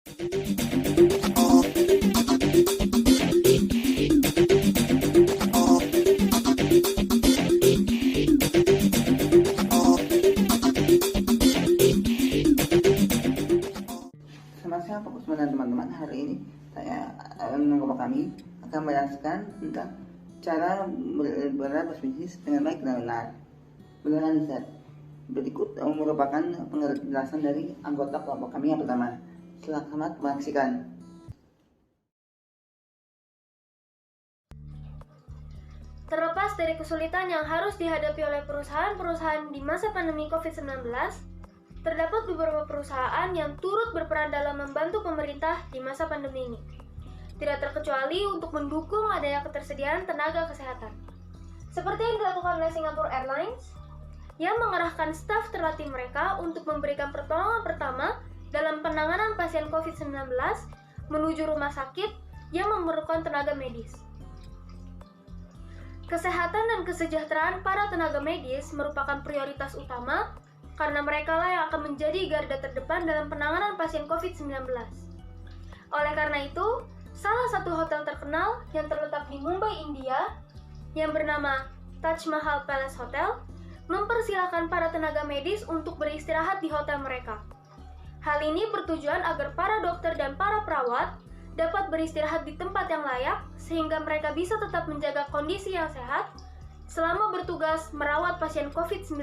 Selamat siang fokus teman-teman. Hari ini saya kami akan menjelaskan tentang cara berbisnis dengan baik dan benar. Beneran Zat. Berikut merupakan penjelasan dari anggota kelompok kami yang pertama. Selamat menyaksikan. Terlepas dari kesulitan yang harus dihadapi oleh perusahaan-perusahaan di masa pandemi COVID-19, terdapat beberapa perusahaan yang turut berperan dalam membantu pemerintah di masa pandemi ini. Tidak terkecuali untuk mendukung adanya ketersediaan tenaga kesehatan. Seperti yang dilakukan oleh Singapore Airlines, yang mengerahkan staf terlatih mereka untuk memberikan pertolongan pertama dalam penanganan pasien COVID-19 menuju rumah sakit yang memerlukan tenaga medis. Kesehatan dan kesejahteraan para tenaga medis merupakan prioritas utama karena mereka lah yang akan menjadi garda terdepan dalam penanganan pasien COVID-19. Oleh karena itu, salah satu hotel terkenal yang terletak di Mumbai, India, yang bernama Taj Mahal Palace Hotel, mempersilahkan para tenaga medis untuk beristirahat di hotel mereka. Hal ini bertujuan agar para dokter dan para perawat dapat beristirahat di tempat yang layak sehingga mereka bisa tetap menjaga kondisi yang sehat selama bertugas merawat pasien COVID-19.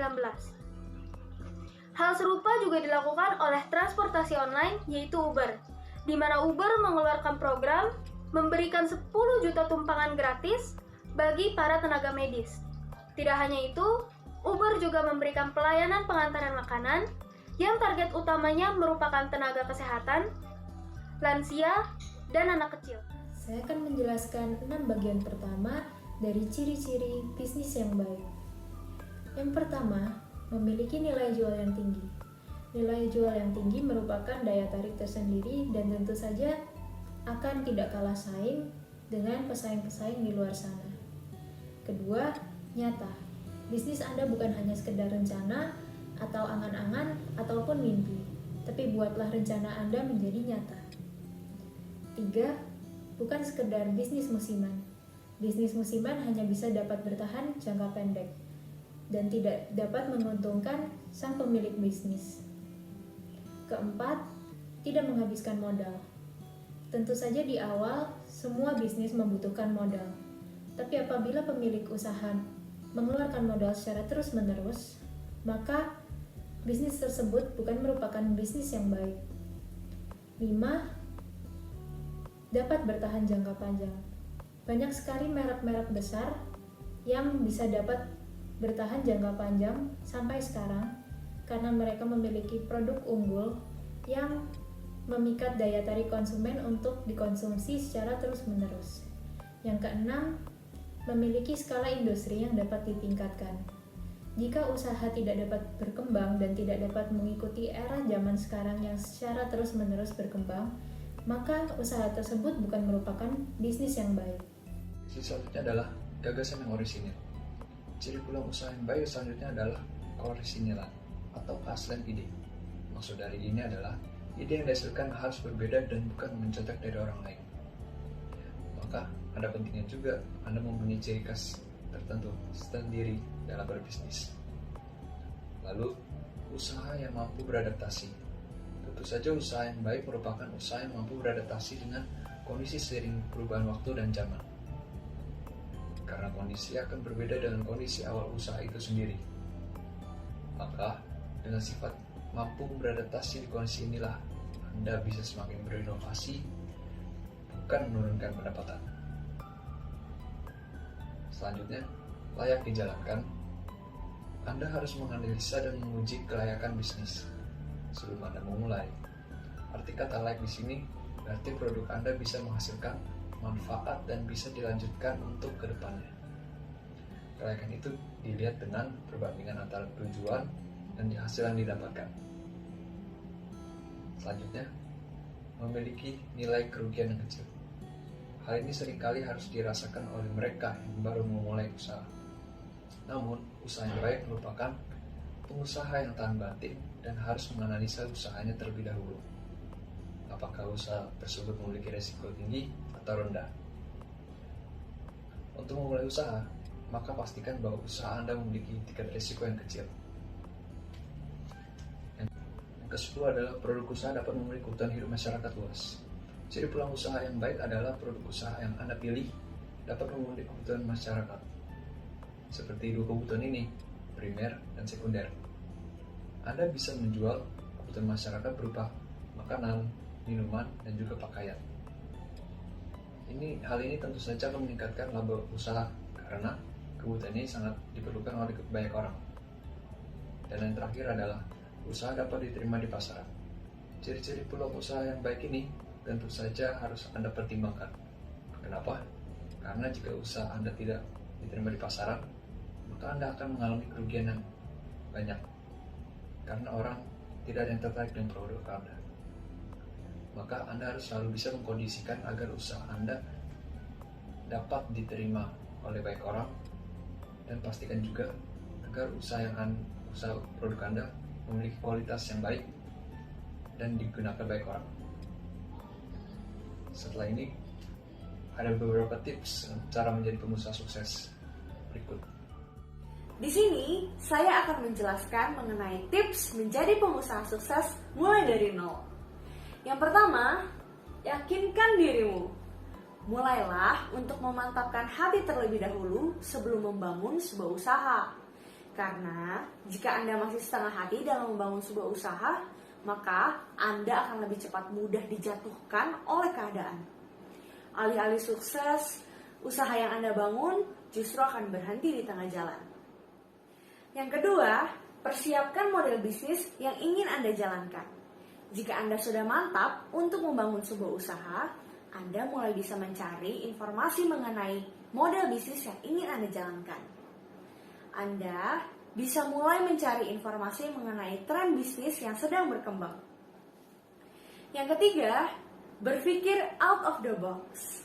Hal serupa juga dilakukan oleh transportasi online yaitu Uber, di mana Uber mengeluarkan program memberikan 10 juta tumpangan gratis bagi para tenaga medis. Tidak hanya itu, Uber juga memberikan pelayanan pengantaran makanan yang target utamanya merupakan tenaga kesehatan, lansia, dan anak kecil. Saya akan menjelaskan 6 bagian pertama dari ciri-ciri bisnis yang baik. Yang pertama, memiliki nilai jual yang tinggi. Nilai jual yang tinggi merupakan daya tarik tersendiri dan tentu saja akan tidak kalah saing dengan pesaing-pesaing di luar sana. Kedua, nyata. Bisnis Anda bukan hanya sekedar rencana atau angan-angan ataupun mimpi, tapi buatlah rencana Anda menjadi nyata. 3. Bukan sekedar bisnis musiman. Bisnis musiman hanya bisa dapat bertahan jangka pendek dan tidak dapat menguntungkan sang pemilik bisnis. Keempat, tidak menghabiskan modal. Tentu saja di awal, semua bisnis membutuhkan modal. Tapi apabila pemilik usaha mengeluarkan modal secara terus-menerus, maka bisnis tersebut bukan merupakan bisnis yang baik. 5. Dapat bertahan jangka panjang. Banyak sekali merek-merek besar yang bisa dapat bertahan jangka panjang sampai sekarang karena mereka memiliki produk unggul yang memikat daya tarik konsumen untuk dikonsumsi secara terus-menerus. Yang keenam, memiliki skala industri yang dapat ditingkatkan. Jika usaha tidak dapat berkembang dan tidak dapat mengikuti era zaman sekarang yang secara terus-menerus berkembang, maka usaha tersebut bukan merupakan bisnis yang baik. Bisnis selanjutnya adalah gagasan yang orisinil. Ciri pulang usaha yang baik selanjutnya adalah keorisinilan atau keaslian ide. Maksud dari ini adalah ide yang dihasilkan harus berbeda dan bukan mencontoh dari orang lain. Maka ada pentingnya juga Anda mempunyai ciri khas tertentu sendiri dalam berbisnis. Lalu, usaha yang mampu beradaptasi. Tentu saja usaha yang baik merupakan usaha yang mampu beradaptasi dengan kondisi seiring perubahan waktu dan zaman. Karena kondisi akan berbeda dengan kondisi awal usaha itu sendiri. Maka, dengan sifat mampu beradaptasi di kondisi inilah, Anda bisa semakin berinovasi, bukan menurunkan pendapatan. Selanjutnya, layak dijalankan. Anda harus menganalisa dan menguji kelayakan bisnis sebelum Anda memulai. Arti kata layak di sini berarti produk Anda bisa menghasilkan manfaat dan bisa dilanjutkan untuk kedepannya. Kelayakan itu dilihat dengan perbandingan antara tujuan dan hasil yang didapatkan. Selanjutnya, memiliki nilai kerugian yang kecil. Hal ini seringkali harus dirasakan oleh mereka yang baru memulai usaha. Namun, usaha yang baik merupakan pengusaha yang tahan banting dan harus menganalisa usahanya terlebih dahulu. apakah usaha tersebut memiliki risiko tinggi atau rendah. Untuk memulai usaha, maka pastikan bahwa usaha Anda memiliki tingkat risiko yang kecil. Yang ke-10 adalah produk usaha dapat memenuhi kebutuhan hidup masyarakat luas. Ciri peluang usaha yang baik adalah produk usaha yang Anda pilih dapat memenuhi kebutuhan masyarakat. Seperti dua kebutuhan ini, primer dan sekunder. Anda bisa menjual kebutuhan masyarakat berupa makanan, minuman, dan juga pakaian. Hal ini tentu saja akan meningkatkan laba usaha karena kebutuhan ini sangat diperlukan oleh banyak orang. Dan yang terakhir adalah usaha dapat diterima di pasaran. Ciri-ciri peluang usaha yang baik ini tentu saja harus Anda pertimbangkan. Kenapa? Karena jika usaha Anda tidak diterima di pasaran, maka Anda akan mengalami kerugian yang banyak. Karena orang tidak ada yang tertarik dengan produk Anda. Maka Anda harus selalu bisa mengkondisikan agar usaha Anda dapat diterima oleh banyak orang, dan pastikan juga agar usaha produk Anda memiliki kualitas yang baik dan digunakan banyak orang. Setelah ini ada beberapa tips cara menjadi pengusaha sukses berikut. Di sini saya akan menjelaskan mengenai tips menjadi pengusaha sukses mulai dari nol. Yang pertama, yakinkan dirimu. Mulailah untuk memantapkan hati terlebih dahulu sebelum membangun sebuah usaha. Karena jika Anda masih setengah hati dalam membangun sebuah usaha, maka Anda akan lebih cepat mudah dijatuhkan oleh keadaan. Alih-alih sukses, usaha yang Anda bangun justru akan berhenti di tengah jalan. Yang kedua, persiapkan model bisnis yang ingin Anda jalankan. Jika Anda sudah mantap untuk membangun sebuah usaha, Anda mulai bisa mencari informasi mengenai model bisnis yang ingin Anda jalankan. Anda bisa mulai mencari informasi mengenai tren bisnis yang sedang berkembang. Yang ketiga, berpikir out of the box.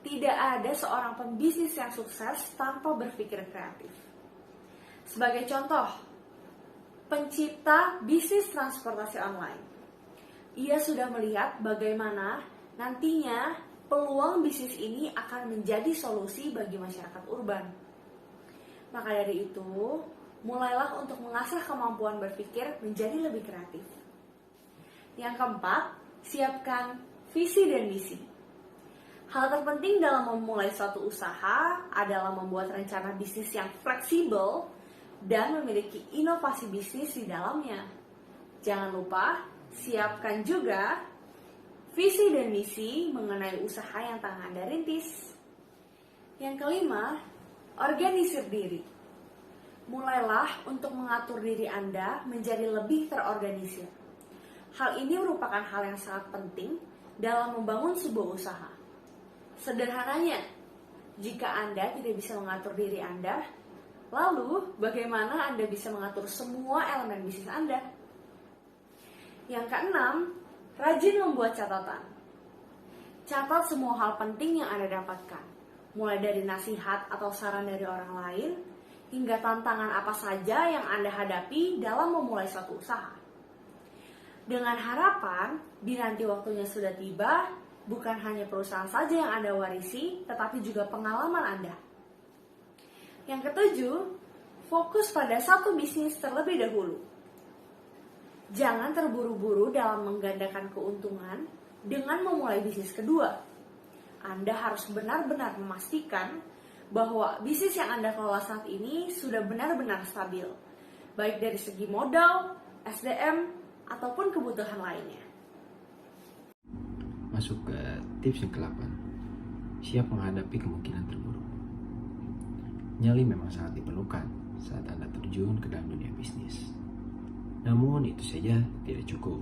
Tidak ada seorang pembisnis yang sukses tanpa berpikir kreatif. Sebagai contoh, pencipta bisnis transportasi online. Ia sudah melihat bagaimana nantinya peluang bisnis ini akan menjadi solusi bagi masyarakat urban. Maka dari itu, mulailah untuk mengasah kemampuan berpikir menjadi lebih kreatif. Yang keempat, siapkan visi dan misi. Hal terpenting dalam memulai suatu usaha adalah membuat rencana bisnis yang fleksibel dan memiliki inovasi bisnis di dalamnya. Jangan lupa, siapkan juga visi dan misi mengenai usaha yang tengah Anda rintis. Yang kelima, organisir diri. Mulailah untuk mengatur diri Anda menjadi lebih terorganisir. Hal ini merupakan hal yang sangat penting dalam membangun sebuah usaha. Sederhananya, jika Anda tidak bisa mengatur diri Anda, lalu bagaimana Anda bisa mengatur semua elemen bisnis Anda? Yang keenam, rajin membuat catatan. Catat semua hal penting yang Anda dapatkan, mulai dari nasihat atau saran dari orang lain, hingga tantangan apa saja yang Anda hadapi dalam memulai suatu usaha. Dengan harapan, di nanti waktunya sudah tiba, bukan hanya perusahaan saja yang Anda warisi, tetapi juga pengalaman Anda. Yang ketujuh, fokus pada satu bisnis terlebih dahulu. Jangan terburu-buru dalam menggandakan keuntungan dengan memulai bisnis kedua. Anda harus benar-benar memastikan bahwa bisnis yang Anda kelola saat ini sudah benar-benar stabil, baik dari segi modal, SDM, ataupun kebutuhan lainnya. Masuk ke tips yang ke-8. Siap menghadapi kemungkinan terburuk. Nyali memang sangat diperlukan saat Anda terjun ke dalam dunia bisnis. Namun itu saja tidak cukup.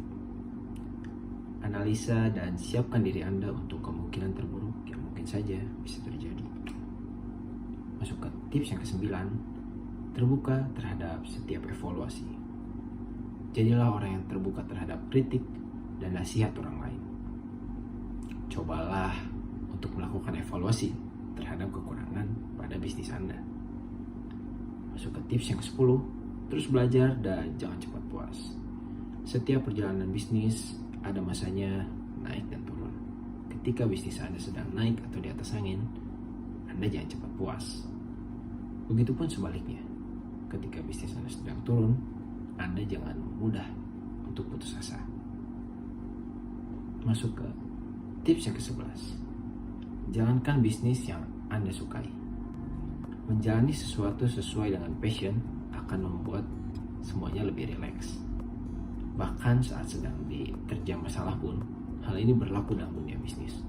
Analisa dan siapkan diri Anda untuk kemungkinan terburuk yang mungkin saja bisa terjadi. Masuk ke tips yang ke-9. Terbuka terhadap setiap evaluasi. Jadilah orang yang terbuka terhadap kritik dan nasihat orang lain. Cobalah untuk melakukan evaluasi terhadap kekurangan pada bisnis Anda. Masuk ke tips yang ke-10. Terus belajar dan jangan cepat puas. Setiap perjalanan bisnis ada masanya naik dan turun. Ketika bisnis Anda sedang naik atau di atas angin, Anda jangan cepat puas. Begitupun sebaliknya, ketika bisnis Anda sedang turun, Anda jangan mudah untuk putus asa. Masuk ke tips yang ke-11. Jalankan bisnis yang Anda sukai. Menjalani sesuatu sesuai dengan passion akan membuat semuanya lebih rileks. Bahkan saat sedang diterjang masalah pun, hal ini berlaku dalam dunia bisnis.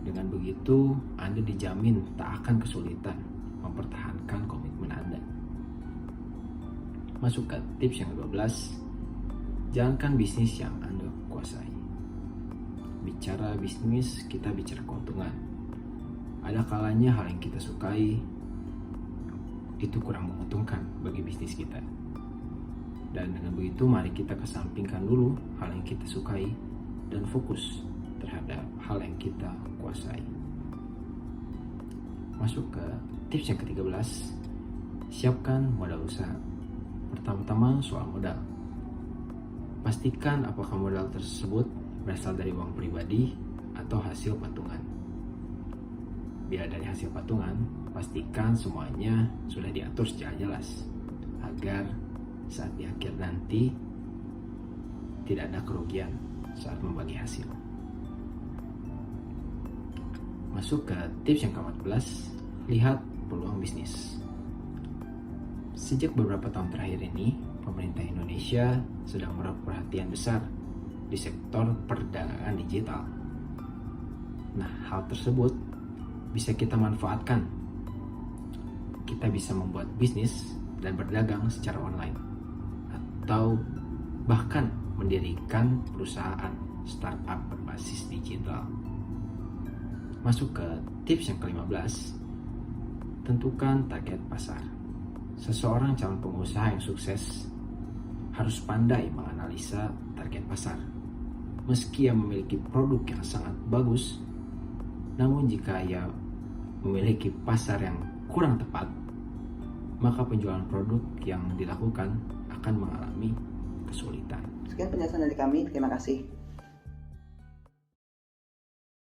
Dengan begitu, Anda dijamin tak akan kesulitan mempertahankan komitmen Anda. Masuk ke tips yang ke-12. Jalankan bisnis yang Anda kuasai. Bicara bisnis, kita bicara keuntungan. Ada kalanya hal yang kita sukai itu kurang menguntungkan bagi bisnis kita. Dan dengan begitu mari kita kesampingkan dulu hal yang kita sukai dan fokus terhadap hal yang kita kuasai. Masuk ke tips yang ke-13. Siapkan modal usaha. Pertama-tama soal modal. Pastikan apakah modal tersebut berasal dari uang pribadi atau hasil patungan. Bila dari hasil patungan, pastikan semuanya sudah diatur secara jelas agar saat di akhir nanti tidak ada kerugian saat membagi hasil. Masuk ke tips yang ke-14, lihat peluang bisnis. Sejak beberapa tahun terakhir ini, pemerintah Indonesia sedang menaruh perhatian besar di sektor perdagangan digital. Nah, hal tersebut bisa kita manfaatkan. Kita bisa membuat bisnis dan berdagang secara online, atau bahkan mendirikan perusahaan startup berbasis digital. Masuk ke tips yang ke-15, tentukan target pasar. Seseorang calon pengusaha yang sukses harus pandai menganalisa target pasar. Meski ia memiliki produk yang sangat bagus, namun jika ia memiliki pasar yang kurang tepat, maka penjualan produk yang dilakukan akan mengalami kesulitan. Sekian penjelasan dari kami, terima kasih.